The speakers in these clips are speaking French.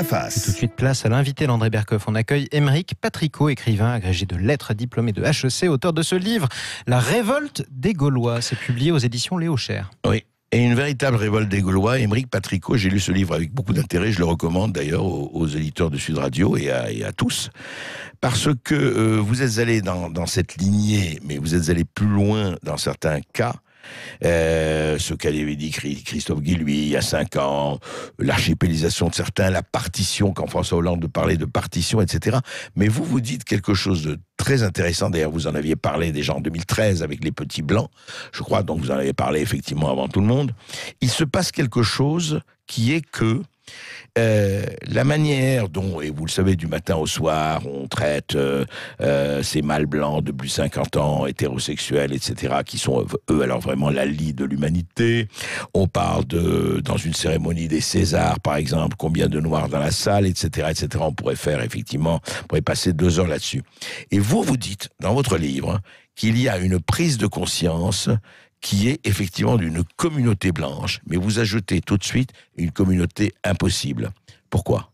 Face. Tout de suite, place à l'invité d'André Berkoff. On accueille Aymeric Patricot, écrivain, agrégé de lettres, diplômé de HEC, auteur de ce livre, La révolte des Gaulois. C'est publié aux éditions Léo Cher. Oui. Et une véritable révolte des Gaulois. Aymeric Patricot, j'ai lu ce livre avec beaucoup d'intérêt. Je le recommande d'ailleurs aux éditeurs de Sud Radio et à tous. Parce que vous êtes allé dans cette lignée, mais vous êtes allé plus loin dans certains cas. Ce qu'avait dit Christophe Guilluy il y a 5 ans, l'archipélisation de certains, la partition, quand François Hollande parlait de partition, etc. Mais vous dites quelque chose de très intéressant. D'ailleurs, vous en aviez parlé déjà en 2013 avec les petits blancs, je crois, donc vous en avez parlé effectivement avant tout le monde. Il se passe quelque chose qui est que la manière dont, et vous le savez, du matin au soir, on traite ces mâles blancs de plus de 50 ans, hétérosexuels, etc., qui sont, eux, alors vraiment la lie de l'humanité. On parle dans une cérémonie des Césars, par exemple, combien de noirs dans la salle, etc., etc. On pourrait faire, effectivement, on pourrait passer 2 heures là-dessus. Et vous dites, dans votre livre, qu'il y a une prise de conscience qui est effectivement d'une communauté blanche, mais vous ajoutez tout de suite une communauté impossible. Pourquoi ?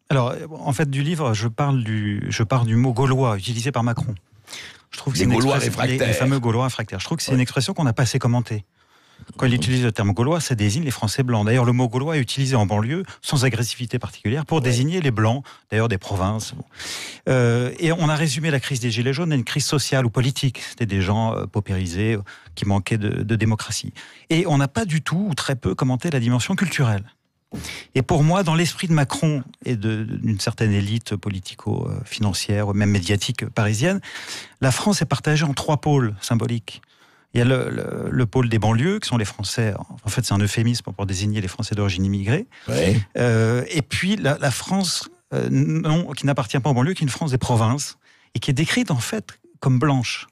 Alors, en fait, du livre, je pars du mot gaulois utilisé par Macron. Je trouve que les Gaulois réfractaires. Les fameux Gaulois réfractaires. Je trouve que c'est une expression qu'on n'a pas assez commentée. Quand il utilise le terme gaulois, ça désigne les Français blancs. D'ailleurs, le mot gaulois est utilisé en banlieue, sans agressivité particulière, pour désigner les blancs, d'ailleurs des provinces. Et on a résumé la crise des Gilets jaunes à une crise sociale ou politique. C'était des gens paupérisés, qui manquaient de démocratie. Et on n'a pas du tout, ou très peu, commenté la dimension culturelle. Et pour moi, dans l'esprit de Macron et d'une certaine élite politico-financière, ou même médiatique parisienne, la France est partagée en 3 pôles symboliques. Il y a le pôle des banlieues, qui sont les Français, en fait c'est un euphémisme pour désigner les Français d'origine immigrée. Oui. Et puis la France, qui n'appartient pas aux banlieues, qui est une France des provinces, et qui est décrite en fait comme blanche.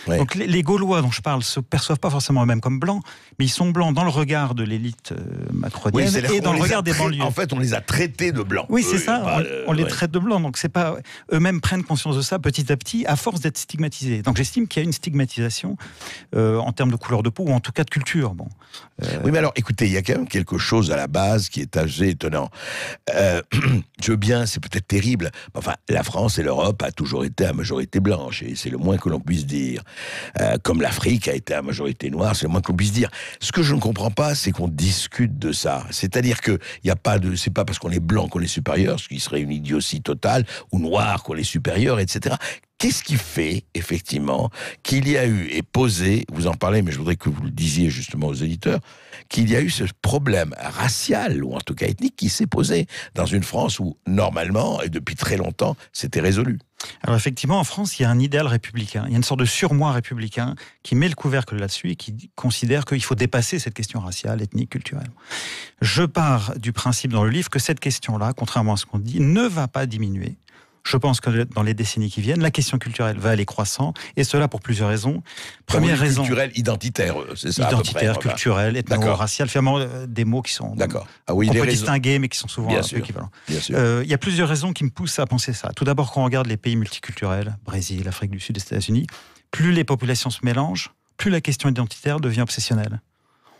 Ouais. Donc les Gaulois dont je parle se perçoivent pas forcément eux-mêmes comme blancs, mais ils sont blancs dans le regard de l'élite macronienne et dans le regard des banlieues. En fait, on les a traités de blancs. Oui, c'est ça. On les traite de blancs. Donc c'est pas eux-mêmes prennent conscience de ça petit à petit, à force d'être stigmatisés. Donc j'estime qu'il y a une stigmatisation en termes de couleur de peau ou en tout cas de culture. Bon. Oui, mais alors, écoutez, il y a quand même quelque chose à la base qui est assez étonnant. Je veux bien, c'est peut-être terrible. Enfin, la France et l'Europe a toujours été à majorité blanche, et c'est le moins que l'on puisse dire. Comme l'Afrique a été à majorité noire, c'est le moins que l'on puisse dire. Ce que je ne comprends pas, c'est qu'on discute de ça. C'est-à-dire que il y a pas de, c'est pas parce qu'on est blanc qu'on est supérieur, ce qui serait une idiotie totale, ou noir qu'on est supérieur, etc. Qu'est-ce qui fait, effectivement, qu'il y a eu, et posé, vous en parlez, mais je voudrais que vous le disiez justement aux éditeurs, qu'il y a eu ce problème racial, ou en tout cas ethnique, qui s'est posé dans une France où, normalement, et depuis très longtemps, c'était résolu. Alors effectivement, en France, il y a un idéal républicain. Il y a une sorte de surmoi républicain qui met le couvercle là-dessus et qui considère qu'il faut dépasser cette question raciale, ethnique, culturelle. Je pars du principe dans le livre que cette question-là, contrairement à ce qu'on dit, ne va pas diminuer. Je pense que dans les décennies qui viennent, la question culturelle va aller croissant, et cela pour plusieurs raisons. Première raison... Culturelle, identitaire, c'est ça identitaire, à peu près, culturelle, ethno-raciale, finalement des mots qui sont qu'on peut distinguer, mais qui sont souvent équivalents. Il y a plusieurs raisons qui me poussent à penser ça. Tout d'abord, quand on regarde les pays multiculturels, Brésil, Afrique du Sud, les États-Unis, plus les populations se mélangent, plus la question identitaire devient obsessionnelle.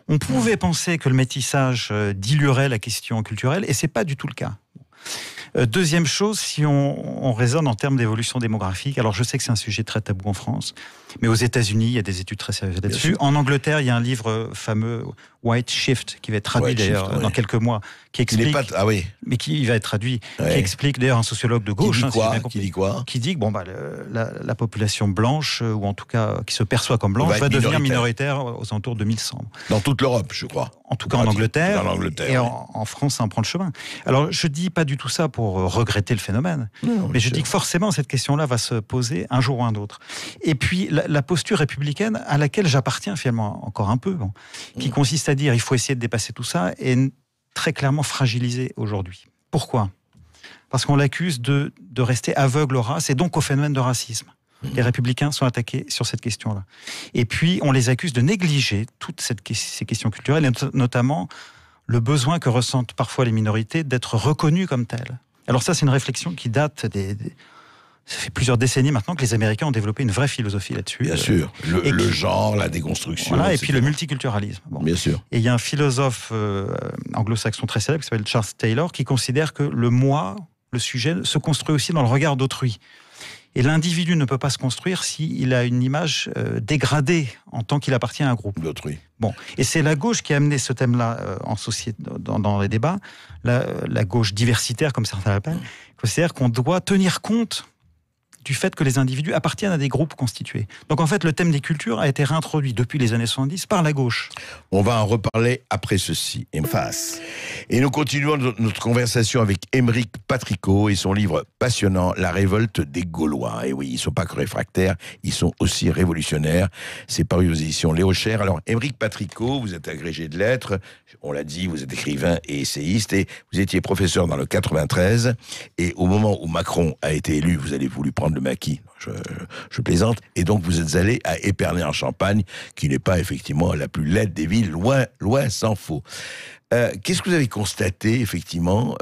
On pouvait penser que le métissage diluerait la question culturelle, et c'est pas du tout le cas. Deuxième chose, si on raisonne en termes d'évolution démographique, alors je sais que c'est un sujet très tabou en France, mais aux États-Unis, il y a des études très sérieuses là-dessus. En Angleterre, il y a un livre fameux, White Shift, qui va être traduit d'ailleurs dans quelques mois, qui explique... mais qui va être traduit, qui explique d'ailleurs un sociologue de gauche... Qui dit quoi ? Qui dit que la population blanche, ou en tout cas qui se perçoit comme blanche, va devenir minoritaire aux alentours de 2100. Dans toute l'Europe, je crois. En tout cas en Angleterre, et en France, ça en prend le chemin. Alors je dis pas du tout ça pour regretter le phénomène, mais je dis que forcément cette question-là va se poser un jour ou un autre. Et puis la posture républicaine à laquelle j'appartiens finalement encore un peu, qui consiste à dire il faut essayer de dépasser tout ça, est très clairement fragilisée aujourd'hui. Pourquoi ? Parce qu'on l'accuse de rester aveugle aux races et donc au phénomène de racisme. Les républicains sont attaqués sur cette question-là. Et puis, on les accuse de négliger toutes ces questions culturelles, et notamment le besoin que ressentent parfois les minorités d'être reconnues comme telles. Alors ça, c'est une réflexion qui date Ça fait plusieurs décennies maintenant que les Américains ont développé une vraie philosophie là-dessus. Bien sûr, le genre, la déconstruction. Voilà, et puis le multiculturalisme. Bon. Bien sûr. Et il y a un philosophe anglo-saxon très célèbre qui s'appelle Charles Taylor qui considère que le moi, le sujet, se construit aussi dans le regard d'autrui. Et l'individu ne peut pas se construire s'il a une image dégradée en tant qu'il appartient à un groupe. D'autrui. Bon. Et c'est la gauche qui a amené ce thème-là en société, dans les débats. La gauche diversitaire, comme certains l'appellent, considère qu'on doit tenir compte du fait que les individus appartiennent à des groupes constitués. Donc en fait, le thème des cultures a été réintroduit depuis les années 70 par la gauche. On va en reparler après ceci. Et nous continuons notre conversation avec Aymeric Patricot et son livre passionnant, La révolte des Gaulois. Et oui, ils ne sont pas que réfractaires, ils sont aussi révolutionnaires. C'est paru aux éditions Léo Cher. Alors, Aymeric Patricot, vous êtes agrégé de lettres, on l'a dit, vous êtes écrivain et essayiste, et vous étiez professeur dans le 93, et au moment où Macron a été élu, vous avez voulu prendre le maquis, je plaisante, et donc vous êtes allé à Épernay en Champagne, qui n'est pas effectivement la plus laide des villes, loin s'en faut. Qu'est-ce que vous avez constaté effectivement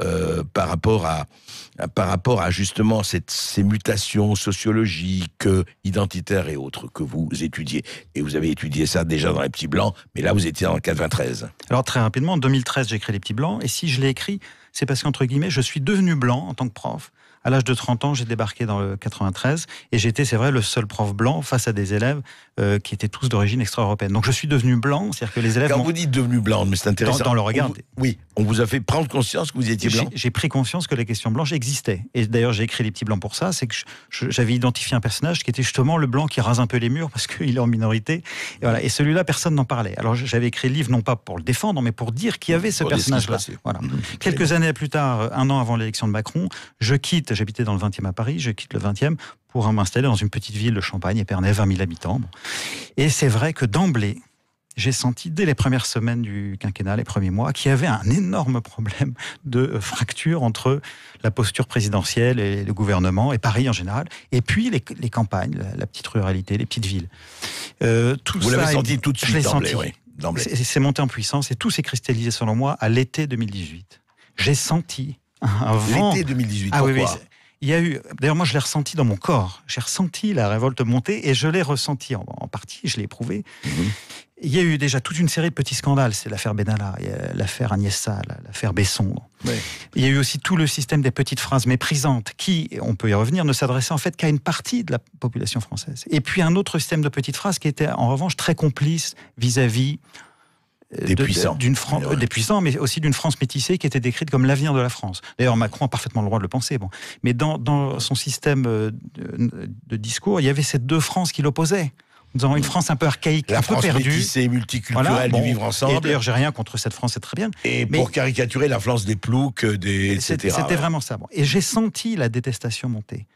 par rapport à justement ces mutations sociologiques, identitaires et autres que vous étudiez? Et vous avez étudié ça déjà dans Les Petits Blancs, mais là vous étiez dans le 93. Alors très rapidement, en 2013 j'ai écrit Les Petits Blancs, et si je l'ai écrit, c'est parce qu'entre guillemets je suis devenu blanc en tant que prof. À l'âge de 30 ans, j'ai débarqué dans le 93 et j'étais, c'est vrai, le seul prof blanc face à des élèves qui étaient tous d'origine extra-européenne. Donc je suis devenu blanc, c'est-à-dire que les élèves... Quand vous dites devenu blanc, mais c'est intéressant. Dans le regard. Oui, on vous a fait prendre conscience que vous étiez blanc. J'ai pris conscience que les questions blanches existaient. Et d'ailleurs, j'ai écrit Les Petits Blancs pour ça, c'est que j'avais identifié un personnage qui était justement le blanc qui rase un peu les murs parce qu'il est en minorité. Et, voilà. Et celui-là, personne n'en parlait. Alors j'avais écrit le livre, non pas pour le défendre, mais pour dire qu'il y avait ce personnage-là. Voilà. Quelques années plus tard, un an avant l'élection de Macron, j'habitais dans le 20e à Paris, je quitte le 20e pour m'installer dans une petite ville de Champagne, Épernay, 20 000 habitants. Et c'est vrai que d'emblée, j'ai senti dès les premières semaines du quinquennat, les premiers mois, qu'il y avait un énorme problème de fracture entre la posture présidentielle et le gouvernement, et Paris en général, et puis les campagnes, la petite ruralité, les petites villes. Vous l'avez senti tout de suite d'emblée, oui. C'est monté en puissance, et tout s'est cristallisé selon moi à l'été 2018. J'ai senti un vent... L'été 2018, pourquoi ? Oui. Il y a eu, d'ailleurs moi je l'ai ressenti dans mon corps, j'ai ressenti la révolte monter et je l'ai ressenti en partie, je l'ai éprouvé. Il y a eu déjà toute une série de petits scandales, c'est l'affaire Benalla, l'affaire Agnès Sall, l'affaire Besson. Ouais. Il y a eu aussi tout le système des petites phrases méprisantes qui, on peut y revenir, ne s'adressait en fait qu'à une partie de la population française. Et puis un autre système de petites phrases qui était en revanche très complice vis-à-vis des puissants, des puissants, mais aussi d'une France métissée qui était décrite comme l'avenir de la France. D'ailleurs, Macron a parfaitement le droit de le penser. Bon. Mais dans son système de discours, il y avait ces deux France qui l'opposaient. Nous avons une France un peu archaïque, un peu perdue. La France métissée, multiculturelle, du vivre ensemble. Et d'ailleurs, j'ai rien contre cette France, c'est très bien. Et pour caricaturer la France des ploucs, etc. C'était vraiment ça. Bon. Et j'ai senti la détestation monter.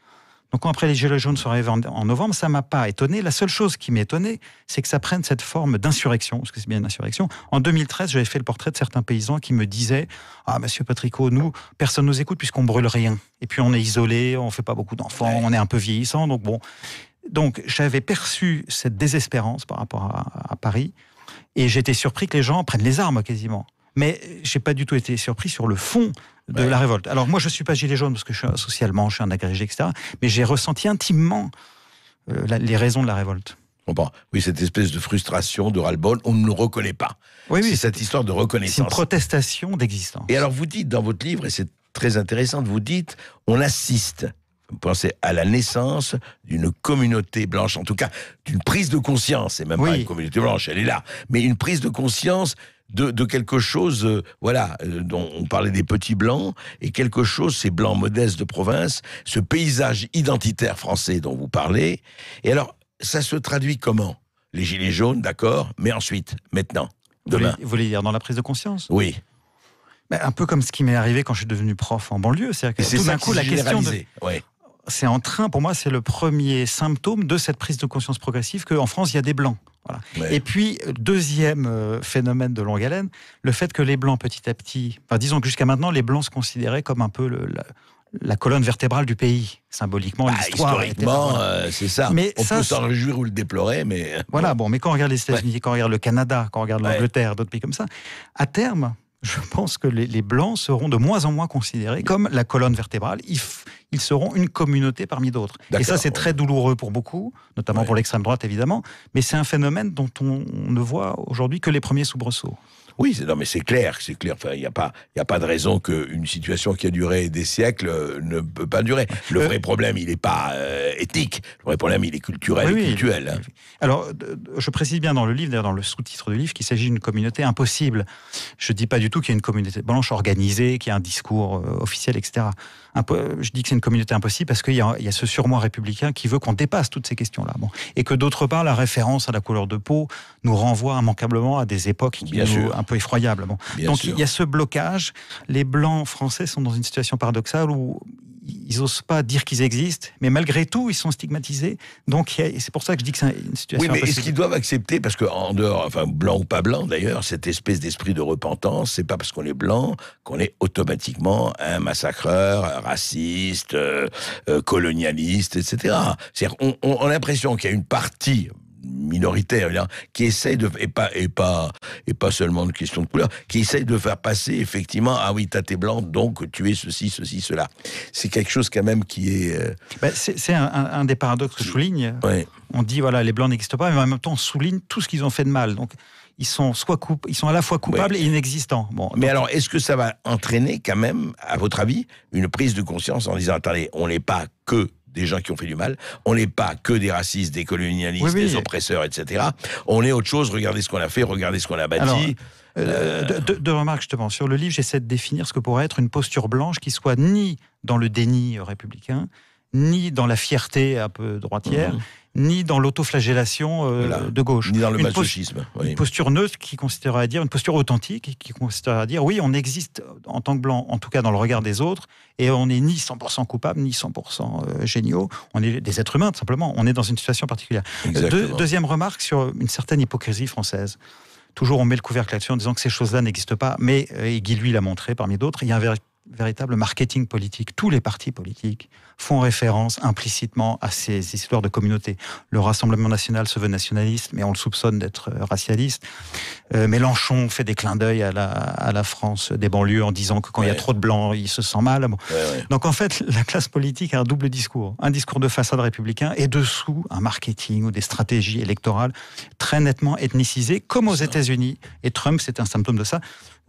Donc quand après les Gilets jaunes sont arrivés en novembre, ça ne m'a pas étonné. La seule chose qui m'étonnait, c'est que ça prenne cette forme d'insurrection, parce que c'est bien une insurrection. En 2013, j'avais fait le portrait de certains paysans qui me disaient « Ah, monsieur Patricot, nous, personne ne nous écoute puisqu'on brûle rien. Et puis on est isolé, on ne fait pas beaucoup d'enfants, on est un peu vieillissant, donc bon... » Donc j'avais perçu cette désespérance par rapport à Paris, et j'étais surpris que les gens prennent les armes quasiment. Mais je n'ai pas du tout été surpris sur le fond de la révolte. Alors moi, je ne suis pas gilet jaune parce que socialement, je suis un agrégé, etc. Mais j'ai ressenti intimement les raisons de la révolte. Bon, oui, cette espèce de frustration, de ras-le-bol, on ne le reconnaît pas. Oui, c'est cette histoire de reconnaissance. C'est une protestation d'existence. Et alors vous dites dans votre livre, et c'est très intéressant, vous dites, on assiste... Vous pensez à la naissance d'une communauté blanche, en tout cas d'une prise de conscience, c'est même pas une communauté blanche, elle est là, mais une prise de conscience de quelque chose, dont on parlait des petits blancs, et quelque chose, ces blancs modestes de province, ce paysage identitaire français dont vous parlez. Et alors, ça se traduit comment ? Les gilets jaunes, d'accord, mais ensuite, maintenant, demain. Vous voulez dire dans la prise de conscience ? Oui. Un peu comme ce qui m'est arrivé quand je suis devenu prof en banlieue, c'est-à-dire que tout d'un coup, la question de... C'est en train, pour moi, c'est le premier symptôme de cette prise de conscience progressive qu'en France, il y a des Blancs. Voilà. Ouais. Et puis, deuxième phénomène de longue haleine, le fait que les Blancs, petit à petit... Enfin, disons que jusqu'à maintenant, les Blancs se considéraient comme un peu la colonne vertébrale du pays, symboliquement, l'histoire. Historiquement, c'est ça. Mais on peut s'en réjouir ou le déplorer, mais... Voilà, bon, mais quand on regarde les États-Unis, quand on regarde le Canada, quand on regarde l'Angleterre, d'autres pays comme ça, à terme... Je pense que les Blancs seront de moins en moins considérés comme la colonne vertébrale. ils seront une communauté parmi d'autres. Et ça, c'est très douloureux pour beaucoup, notamment pour l'extrême droite, évidemment, mais c'est un phénomène dont on ne voit aujourd'hui que les premiers soubresauts. Oui, non, mais c'est clair. Enfin, il n'y a pas de raison qu'une situation qui a duré des siècles ne peut pas durer. Le vrai problème, il n'est pas éthique. Le vrai problème, il est culturel et cultuel. Oui. Alors, je précise bien dans le livre, d'ailleurs dans le sous-titre du livre, qu'il s'agit d'une communauté impossible. Je ne dis pas du tout qu'il y a une communauté blanche organisée, qu'il y a un discours officiel, etc. Je dis que c'est une communauté impossible parce qu'il y a ce surmoi républicain qui veut qu'on dépasse toutes ces questions-là. Bon. Et que d'autre part, la référence à la couleur de peau nous renvoie immanquablement à des époques un peu effroyables. Bon. Donc il y a ce blocage. Les Blancs français sont dans une situation paradoxale où ils n'osent pas dire qu'ils existent, mais malgré tout, ils sont stigmatisés. Donc c'est pour ça que je dis que c'est une situation impossible. Oui, mais est-ce qu'ils doivent accepter, parce qu'en dehors, enfin blanc ou pas blanc d'ailleurs, cette espèce d'esprit de repentance, c'est pas parce qu'on est blanc qu'on est automatiquement un massacreur, un raciste, colonialiste, etc. C'est-à-dire, on a l'impression qu'il y a une partie minoritaire qui essaye de et pas seulement une question de couleur, qui essaye de faire passer effectivement t'as t'es blanc donc tu es ceci cela. C'est quelque chose quand même qui est c'est un des paradoxes que je souligne. Ouais. On dit voilà, les blancs n'existent pas, mais en même temps on souligne tout ce qu'ils ont fait de mal. Donc ils sont à la fois coupables et inexistants. Bon, mais alors, est-ce que ça va entraîner quand même, à votre avis, une prise de conscience en disant attendez, on n'est pas que des gens qui ont fait du mal, on n'est pas que des racistes, des colonialistes, des oppresseurs, etc. On est autre chose, regardez ce qu'on a fait, regardez ce qu'on a bâti. Deux remarques justement. Sur le livre, j'essaie de définir ce que pourrait être une posture blanche qui soit ni dans le déni républicain, ni dans la fierté un peu droitière, ni dans l'autoflagellation de gauche. Ni dans le masochisme. Une posture neutre qui consisterait à dire, une posture authentique qui consisterait à dire, oui, on existe en tant que blanc, en tout cas dans le regard des autres, et on n'est ni 100% coupable, ni 100% géniaux. On est des êtres humains, tout simplement. On est dans une situation particulière. Deuxième remarque sur une certaine hypocrisie française. Toujours, on met le couvercle là-dessus en disant que ces choses-là n'existent pas, mais, et Guy, lui, l'a montré parmi d'autres, il y a un véritable marketing politique. Tous les partis politiques font référence implicitement à ces histoires de communauté. Le Rassemblement national se veut nationaliste, mais on le soupçonne d'être racialiste. Mélenchon fait des clins d'œil à la France des banlieues en disant que quand il y a trop de blancs, il se sent mal. Bon. Donc en fait, la classe politique a un double discours. Un discours de façade républicain et dessous, un marketing ou des stratégies électorales très nettement ethnicisées, comme aux États-Unis. Et Trump, c'est un symptôme de ça.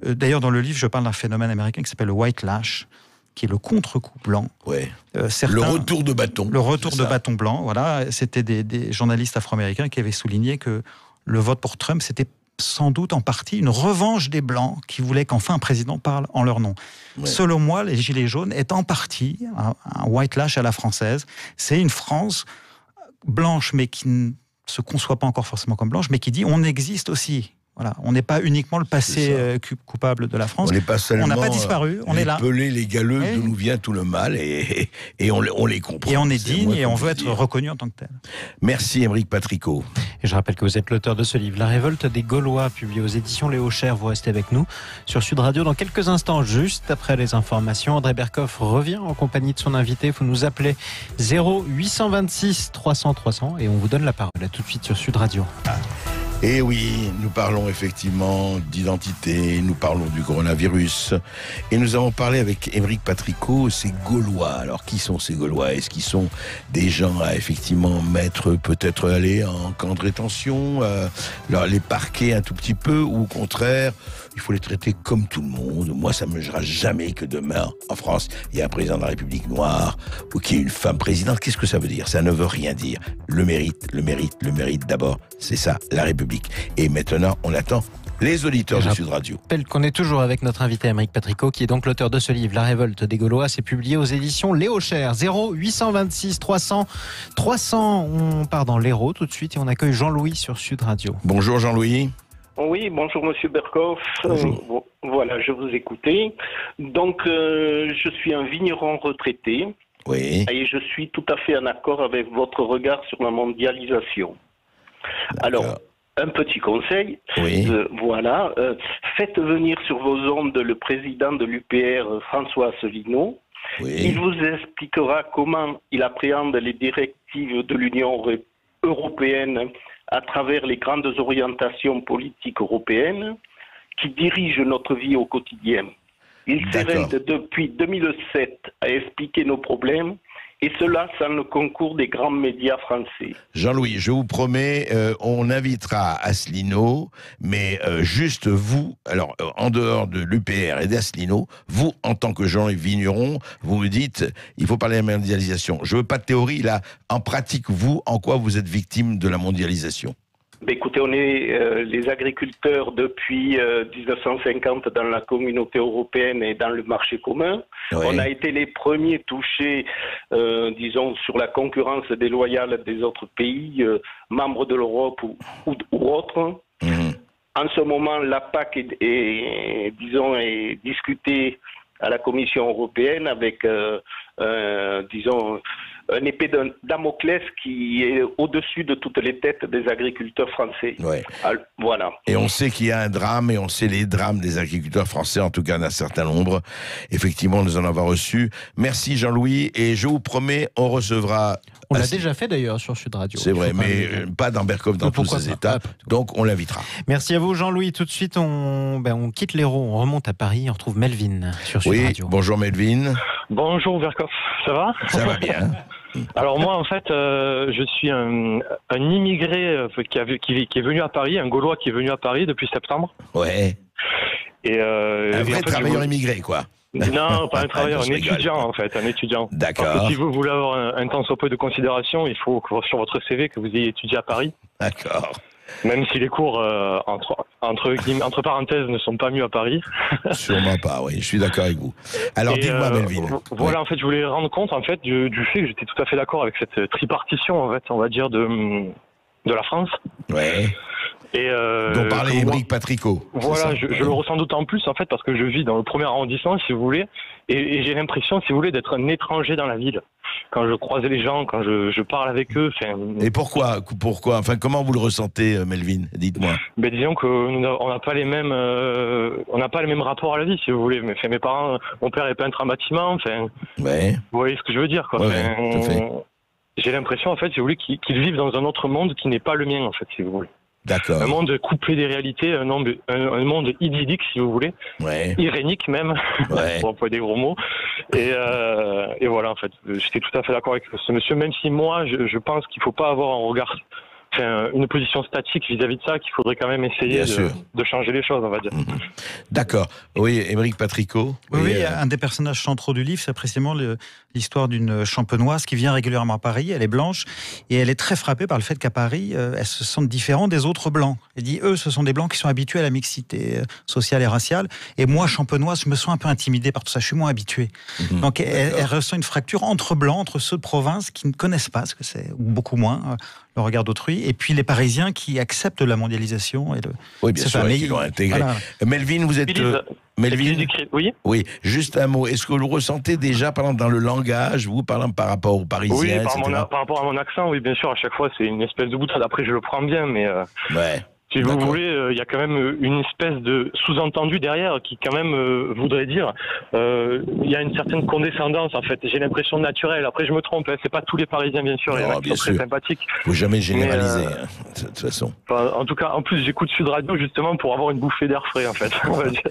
D'ailleurs, dans le livre, je parle d'un phénomène américain qui s'appelle le white lash, qui est le contre-coup blanc. Le retour de bâton. Le retour de bâton blanc, voilà. C'était des journalistes afro-américains qui avaient souligné que le vote pour Trump, c'était sans doute en partie une revanche des Blancs qui voulaient qu'enfin un président parle en leur nom. Selon moi, les Gilets jaunes est en partie un white lash à la française. C'est une France blanche, mais qui ne se conçoit pas encore forcément comme blanche, mais qui dit on existe aussi. Voilà, on n'est pas uniquement le passé coupable de la France. On n'a pas disparu, on est là. Les pelés, les galeux, d'où nous vient tout le mal, et on les comprend. Et on est digne, et on veut être reconnu en tant que tel. Merci Émeric Patricot. Et je rappelle que vous êtes l'auteur de ce livre, La révolte des Gaulois, publié aux éditions Léo Cher. Vous restez avec nous sur Sud Radio dans quelques instants, juste après les informations. André Berkoff revient en compagnie de son invité. Vous nous appelez 0826 300 300 et on vous donne la parole. À tout de suite sur Sud Radio. Et oui, nous parlons effectivement d'identité, nous parlons du coronavirus. Et nous avons parlé avec Émeric Patricot, ces Gaulois. Alors, qui sont ces Gaulois? Est-ce qu'ils sont des gens à effectivement mettre, peut-être aller en camp de rétention, les parquer un tout petit peu, ou au contraire, il faut les traiter comme tout le monde? Moi, ça ne me gênera jamais que demain, en France, il y ait un président de la République noire, ou qu'il y ait une femme présidente. Qu'est-ce que ça veut dire? Ça ne veut rien dire. Le mérite d'abord. C'est ça, la République. Et maintenant, on attend les auditeurs de Sud Radio. Je rappelle qu'on est toujours avec notre invité Émeric Patricot, qui est donc l'auteur de ce livre, La révolte des Gaulois. C'est publié aux éditions Léo Cher. 0826 300 300. On part dans l'Hérault tout de suite et on accueille Jean-Louis sur Sud Radio. Bonjour Jean-Louis. Oui, bonjour Monsieur Berkoff. Voilà, je vous écoutais. Donc, je suis un vigneron retraité. Oui. Et je suis tout à fait en accord avec votre regard sur la mondialisation. Alors, un petit conseil. Oui. Faites venir sur vos ondes le président de l'UPR, François Asselineau. Oui. Il vous expliquera comment il appréhende les directives de l'Union européenne à travers les grandes orientations politiques européennes qui dirigent notre vie au quotidien. Il s'érinte depuis 2007 à expliquer nos problèmes, et cela sans le concours des grands médias français. Jean-Louis, je vous promets, on invitera Asselineau, mais juste vous, alors en dehors de l'UPR et d'Asselineau, vous, en tant que Jean Vigneron, vous me dites, il faut parler de la mondialisation. Je veux pas de théorie, là, en pratique, vous, en quoi vous êtes victime de la mondialisation ? Écoutez, on est les agriculteurs depuis 1950 dans la communauté européenne et dans le marché commun. Ouais. On a été les premiers touchés, disons, sur la concurrence déloyale des autres pays, membres de l'Europe ou autres. Mmh. En ce moment, la PAC est discutée à la Commission européenne avec, disons, une épée de Damoclès qui est au-dessus de toutes les têtes des agriculteurs français. Ouais. Alors, voilà. Et on sait qu'il y a un drame, et on sait les drames des agriculteurs français, en tout cas d'un certain nombre. Effectivement, nous en avons reçu. Merci Jean-Louis, et je vous promets, on recevra... On l'a déjà fait d'ailleurs sur Sud Radio. C'est vrai, mais pas dans Berkov, dans tous ces états. Donc on l'invitera. Merci à vous Jean-Louis. Tout de suite, on quitte l'Hérault, on remonte à Paris, on retrouve Melvin sur Sud Radio. Bonjour Melvin. Bonjour Berkov, ça va ? Ça va bien. Alors moi en fait je suis un immigré qui est venu à Paris, un Gaulois qui est venu à Paris depuis septembre. Ouais. Et un vrai travailleur immigré quoi. Non, pas un travailleur, un étudiant en fait, un étudiant. D'accord. Parce que si vous voulez avoir un tant soit peu de considération, il faut que sur votre CV que vous ayez étudié à Paris. D'accord. Même si les cours entre parenthèses ne sont pas mieux à Paris. Sûrement pas, oui, je suis d'accord avec vous. Alors dites-moi Melvin. Voilà, en fait, je voulais rendre compte en fait du fait que j'étais tout à fait d'accord avec cette tripartition en fait, on va dire de la France. Ouais. Et dont parlait Émeric Patricot. Voilà, je le ressens d'autant plus en fait parce que je vis dans le premier arrondissement, si vous voulez, et j'ai l'impression, si vous voulez, d'être un étranger dans la ville. Quand je croise les gens, quand je parle avec eux. Et pourquoi ? Enfin, comment vous le ressentez, Melvin ? Dites-moi. Ben, disons qu'on n'a pas les mêmes, rapports à la vie, si vous voulez. Mais mes parents, mon père est peintre en bâtiment. Ouais. Vous voyez ce que je veux dire, quoi. Ouais, tout à fait. J'ai l'impression, en fait, si vous voulez, qu'ils vivent dans un autre monde qui n'est pas le mien, en fait, si vous voulez. D'accord. Un monde coupé des réalités, un monde idyllique, si vous voulez. Ouais. Irénique même, ouais. Pour employer des gros mots. Et voilà, en fait, j'étais tout à fait d'accord avec ce monsieur, même si moi, je pense qu'il ne faut pas avoir un regard, une position statique vis-à-vis de ça, qu'il faudrait quand même essayer de changer les choses, on va dire. D'accord. Oui, Émeric Patricot. Oui, un des personnages centraux du livre, c'est précisément l'histoire d'une champenoise qui vient régulièrement à Paris. Elle est blanche et elle est très frappée par le fait qu'à Paris, elle se sent différente des autres blancs. Elle dit, eux, ce sont des blancs qui sont habitués à la mixité sociale et raciale. Et moi, champenoise, je me sens un peu intimidée par tout ça. Je suis moins habituée. Donc, elle ressent une fracture entre blancs, entre ceux de province qui ne connaissent pas, ce que c'est, ou beaucoup moins, le regard d'autrui, et puis les Parisiens qui acceptent la mondialisation. Oui, bien sûr, qui l'ont intégré. Voilà. Melvin, vous êtes... Melvin, oui, juste un mot. Est-ce que vous le ressentez déjà, par exemple, dans le langage, vous, par rapport aux Parisiens, Oui, par rapport à mon accent, oui, bien sûr. À chaque fois, c'est une espèce de boutade. Après, je le prends bien, mais... Ouais. Si vous voulez, il y a quand même une espèce de sous-entendu derrière qui quand même voudrait dire il y a une certaine condescendance en fait. J'ai l'impression naturelle. Après je me trompe, c'est pas tous les Parisiens bien sûr, il y en a qui sont très sympathiques. Faut jamais généraliser de toute façon. En tout cas, en plus j'écoute Sud Radio justement pour avoir une bouffée d'air frais en fait. On va dire.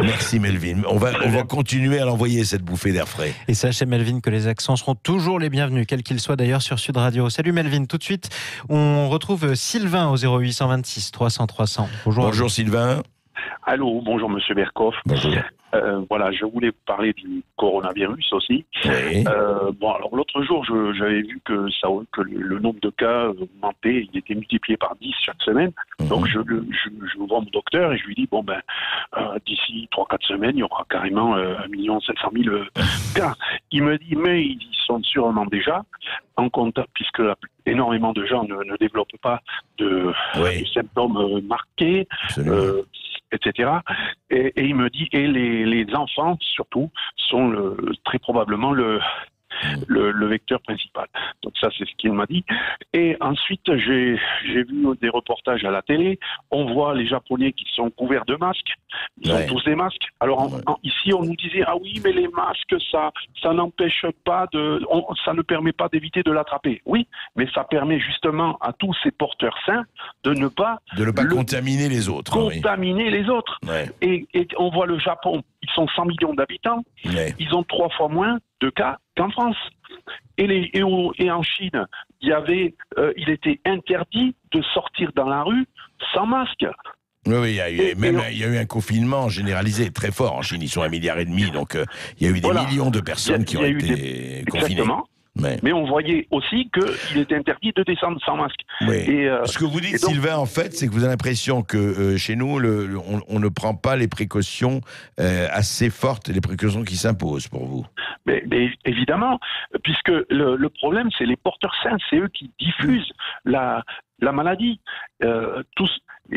Merci Melvin. On va continuer à l'envoyer cette bouffée d'air frais. Et sachez Melvin que les accents seront toujours les bienvenus, quels qu'ils soient d'ailleurs sur Sud Radio. Salut Melvin. Tout de suite, on retrouve Sylvain au 0826 300. Bonjour Sylvain. Allô, bonjour Monsieur Berkov. Bonjour. Voilà, je voulais parler du coronavirus aussi. Oui. Alors l'autre jour, j'avais vu que le nombre de cas augmentait, il était multiplié par 10 chaque semaine. Donc je vois mon docteur et je lui dis d'ici 3-4 semaines, il y aura carrément 1 700 000 cas. Il me dit mais ils sont sûrement déjà en compte puisque énormément de gens ne développent pas de symptômes marqués. Etc. Et il me dit, et les enfants, surtout, sont très probablement le vecteur principal. Donc Ça, c'est ce qu'il m'a dit. Et ensuite, j'ai vu des reportages à la télé. On voit les Japonais qui sont couverts de masques. Ils ont tous des masques. Alors ici, on nous disait, ah oui, mais les masques, ça n'empêche pas ça ne permet pas d'éviter de l'attraper. Oui, mais ça permet justement à tous ces porteurs sains de ne pas contaminer les autres. Contaminer les autres. Ouais. Et on voit le Japon, ils sont 100 millions d'habitants. Ouais. Ils ont 3 fois moins de cas qu'en France. Et en Chine, il était interdit de sortir dans la rue sans masque. Oui, il y a eu un confinement généralisé très fort en Chine. Ils sont 1,5 milliard, donc il y a eu des millions de personnes qui ont été confinées. Exactement. Mais on voyait aussi qu'il était interdit de descendre sans masque. Oui. Ce que vous dites, donc, Sylvain, en fait, c'est que vous avez l'impression que chez nous, on ne prend pas les précautions assez fortes, les précautions qui s'imposent pour vous. Mais évidemment, puisque le problème, c'est les porteurs sains, c'est eux qui diffusent la maladie.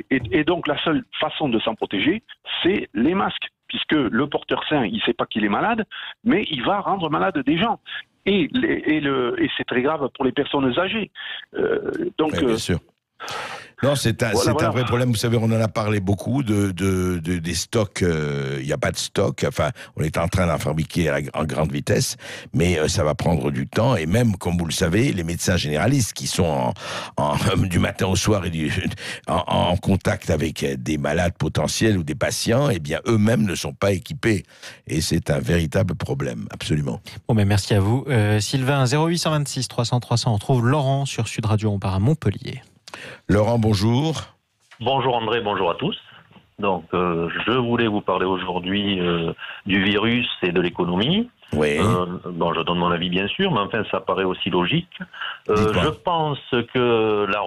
Et donc, la seule façon de s'en protéger, c'est les masques. Puisque le porteur sain, il ne sait pas qu'il est malade, mais il va rendre malade des gens. Et c'est très grave pour les personnes âgées. Bien sûr. Non, c'est un vrai problème. Vous savez, on en a parlé beaucoup des stocks. Il n'y a pas de stock. Enfin, on est en train d'en fabriquer en grande vitesse, mais ça va prendre du temps. Et même, comme vous le savez, les médecins généralistes qui sont du matin au soir en contact avec des malades potentiels ou des patients, eh bien, eux-mêmes ne sont pas équipés. Et c'est un véritable problème, absolument. Bon, mais merci à vous. Sylvain, 0826 300 300. On trouve Laurent sur Sud Radio. On part à Montpellier. Laurent, bonjour. Bonjour André, bonjour à tous. Donc, je voulais vous parler aujourd'hui du virus et de l'économie. Oui. Je donne mon avis bien sûr, mais enfin ça paraît aussi logique. Je pense que la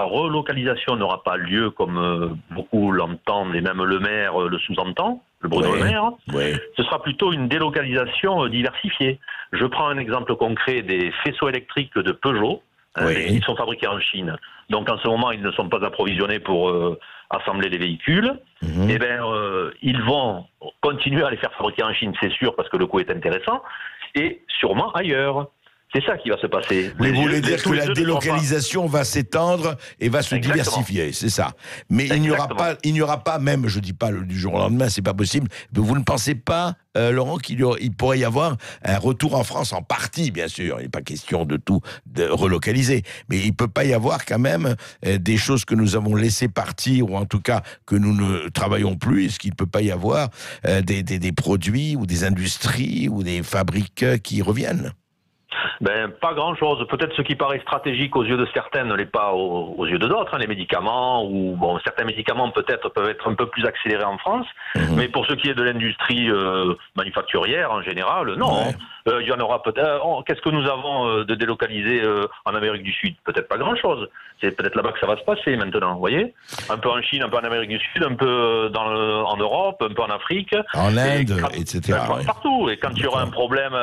relocalisation n'aura pas lieu comme beaucoup l'entendent, et même le maire le sous-entend, le Bruno Le Maire. Oui. Ce sera plutôt une délocalisation diversifiée. Je prends un exemple concret des faisceaux électriques de Peugeot. Ils sont fabriqués en Chine. Donc en ce moment, ils ne sont pas approvisionnés pour assembler les véhicules. Mmh. Ils vont continuer à les faire fabriquer en Chine, c'est sûr, parce que le coût est intéressant, et sûrement ailleurs. C'est ça qui va se passer. Vous voulez dire que la délocalisation va s'étendre et va se diversifier, c'est ça. Mais il n'y aura pas, même, je dis pas du jour au lendemain, c'est pas possible. Vous ne pensez pas, Laurent, qu'il pourrait y avoir un retour en France en partie, bien sûr. Il n'est pas question de tout relocaliser, mais il peut pas y avoir quand même des choses que nous avons laissé partir, ou en tout cas que nous ne travaillons plus. Est-ce qu'il ne peut pas y avoir des produits ou des industries ou des fabriques qui reviennent? Pas grand-chose. Peut-être ce qui paraît stratégique aux yeux de certains ne l'est pas aux yeux de d'autres. Les médicaments, certains médicaments peut-être peuvent être un peu plus accélérés en France, mais pour ce qui est de l'industrie manufacturière en général, non. Ouais. Il y en aura peut-être. Qu'est-ce que nous avons de délocalisé en Amérique du Sud? Peut-être pas grand-chose. C'est peut-être là-bas que ça va se passer maintenant, vous voyez? Un peu en Chine, un peu en Amérique du Sud, un peu en Europe, un peu en Afrique. En Inde, etc. Partout. Et quand il y aura un problème...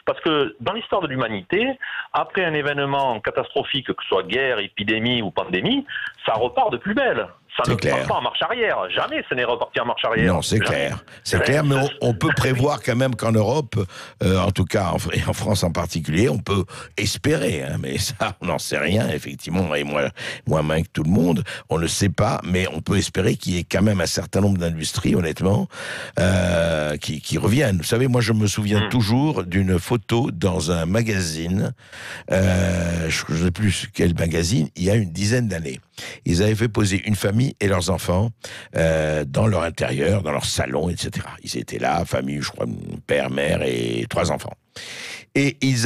Parce que dans l'histoire de l'humanité, après un événement catastrophique, que ce soit guerre, épidémie ou pandémie, ça repart de plus belle. Ça ne repart pas en marche arrière. Jamais ce n'est reparti en marche arrière. Non, c'est clair. C'est clair, mais on peut prévoir quand même qu'en Europe, en tout cas en France en particulier, on peut espérer. Mais ça, on n'en sait rien, effectivement, et moins que tout le monde. On ne sait pas, mais on peut espérer qu'il y ait quand même un certain nombre d'industries, honnêtement, qui reviennent. Vous savez, moi, je me souviens toujours d'une photo dans un magazine, je ne sais plus quel magazine, il y a une dizaine d'années. Ils avaient fait poser une famille et leurs enfants dans leur intérieur, dans leur salon, etc. Ils étaient là, famille, je crois, père, mère et 3 enfants. Et il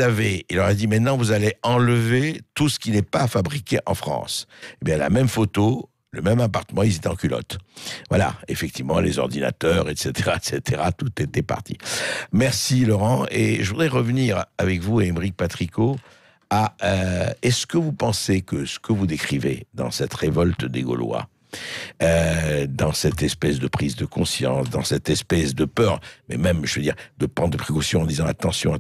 leur a dit, maintenant vous allez enlever tout ce qui n'est pas fabriqué en France. Eh bien, la même photo, le même appartement, ils étaient en culotte. Voilà, effectivement, les ordinateurs, etc., tout était parti. Merci Laurent, et je voudrais revenir avec vous et Aymeric Patricot est-ce que vous pensez que ce que vous décrivez dans cette révolte des Gaulois, dans cette espèce de prise de conscience, dans cette espèce de peur, mais même, je veux dire, de prendre des précautions en disant attention,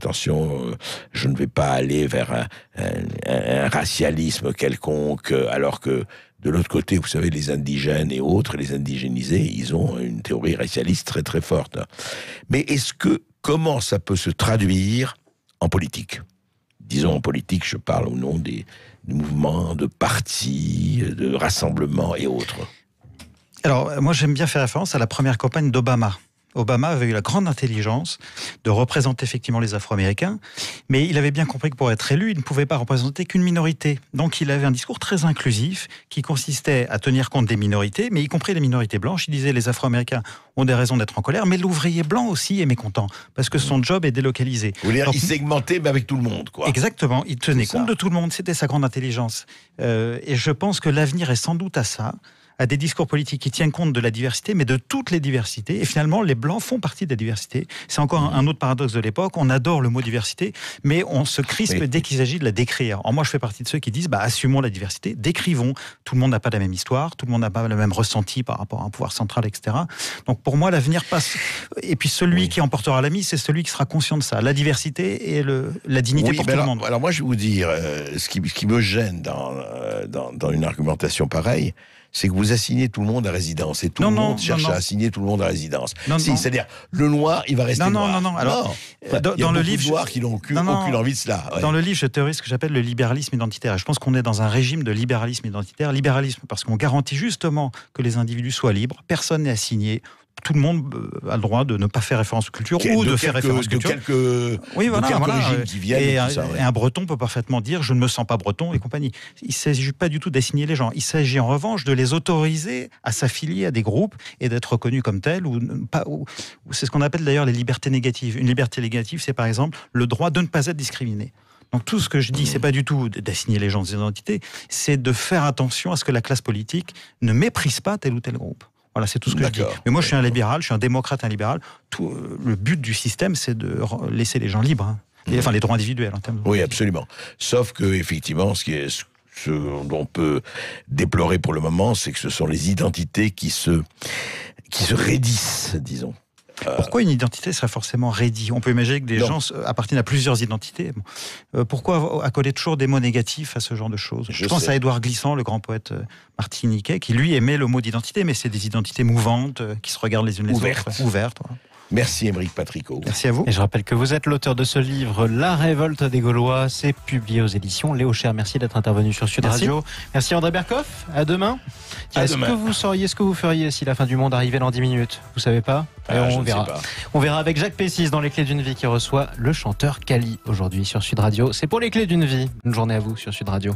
je ne vais pas aller vers un racialisme quelconque, alors que de l'autre côté, vous savez, les indigènes et autres, les indigénisés, ils ont une théorie racialiste très très forte. Mais comment ça peut se traduire en politique ? Disons en politique, je parle au nom des mouvements, de partis, de rassemblements et autres. Alors, moi j'aime bien faire référence à la première campagne d'Obama. Obama avait eu la grande intelligence de représenter effectivement les Afro-Américains, mais il avait bien compris que pour être élu, il ne pouvait pas représenter qu'une minorité. Donc il avait un discours très inclusif qui consistait à tenir compte des minorités, mais y compris les minorités blanches. Il disait les Afro-Américains ont des raisons d'être en colère, mais l'ouvrier blanc aussi est mécontent, parce que son job est délocalisé. Vous voulez dire, il segmentait mais avec tout le monde, quoi. Exactement, il tenait compte de tout le monde, c'était sa grande intelligence. Et je pense que l'avenir est sans doute à ça, à des discours politiques qui tiennent compte de la diversité, mais de toutes les diversités. Et finalement, les Blancs font partie de la diversité. C'est encore un autre paradoxe de l'époque. On adore le mot diversité, mais on se crispe dès qu'il s'agit de la décrire. Alors moi, je fais partie de ceux qui disent, assumons la diversité, décrivons. Tout le monde n'a pas la même histoire, tout le monde n'a pas le même ressenti par rapport à un pouvoir central, etc. Donc pour moi, l'avenir passe. Et puis celui qui emportera la mise, c'est celui qui sera conscient de ça. La diversité et la dignité pour tout le monde. Alors moi, je vais vous dire, ce qui me gêne dans une argumentation pareille, c'est que vous assignez tout le monde à résidence et tout le monde cherche à assigner tout le monde à résidence. C'est-à-dire le noir, il va rester noir. Non. Alors, dans le livre, noirs qui n'ont aucune envie de cela. Ouais. Dans le livre, je théorise ce que j'appelle le libéralisme identitaire. Je pense qu'on est dans un régime de libéralisme identitaire. Libéralisme parce qu'on garantit justement que les individus soient libres. Personne n'est assigné. Tout le monde a le droit de ne pas faire référence aux cultures ou de faire référence aux cultures. Régimes qui viennent. Et un breton peut parfaitement dire « je ne me sens pas breton » et compagnie. Il ne s'agit pas du tout d'assigner les gens. Il s'agit en revanche de les autoriser à s'affilier à des groupes et d'être reconnus comme tels. C'est ce qu'on appelle d'ailleurs les libertés négatives. Une liberté négative, c'est par exemple le droit de ne pas être discriminé. Donc tout ce que je dis, c'est pas du tout d'assigner les gens des identités, c'est de faire attention à ce que la classe politique ne méprise pas tel ou tel groupe. Voilà, c'est tout ce que je dis. Mais moi, je suis un libéral, je suis un démocrate, un libéral. Le but du système, c'est de laisser les gens libres. Enfin, les droits individuels en termes de... Oui, absolument. Sauf que, effectivement, ce dont on peut déplorer pour le moment, c'est que ce sont les identités qui se raidissent, disons. Pourquoi une identité serait forcément raidie ? On peut imaginer que des gens appartiennent à plusieurs identités. Pourquoi accoler toujours des mots négatifs à ce genre de choses ? Je pense à Édouard Glissant, le grand poète martiniquais, qui lui aimait le mot d'identité, mais c'est des identités mouvantes, qui se regardent les unes les autres. Ouvertes. Voilà. Merci Émeric Patricot. Merci à vous. Et je rappelle que vous êtes l'auteur de ce livre, La révolte des Gaulois. C'est publié aux éditions Léo Cher. Merci d'être intervenu sur Sud Radio. Merci André Berkoff. À demain. Est-ce que vous sauriez ce que vous feriez si la fin du monde arrivait dans 10 minutes ? Vous savez pas ? On verra. On verra avec Jacques Pessis dans Les Clés d'une vie qui reçoit le chanteur Kali aujourd'hui sur Sud Radio. C'est pour Les Clés d'une vie. Une journée à vous sur Sud Radio.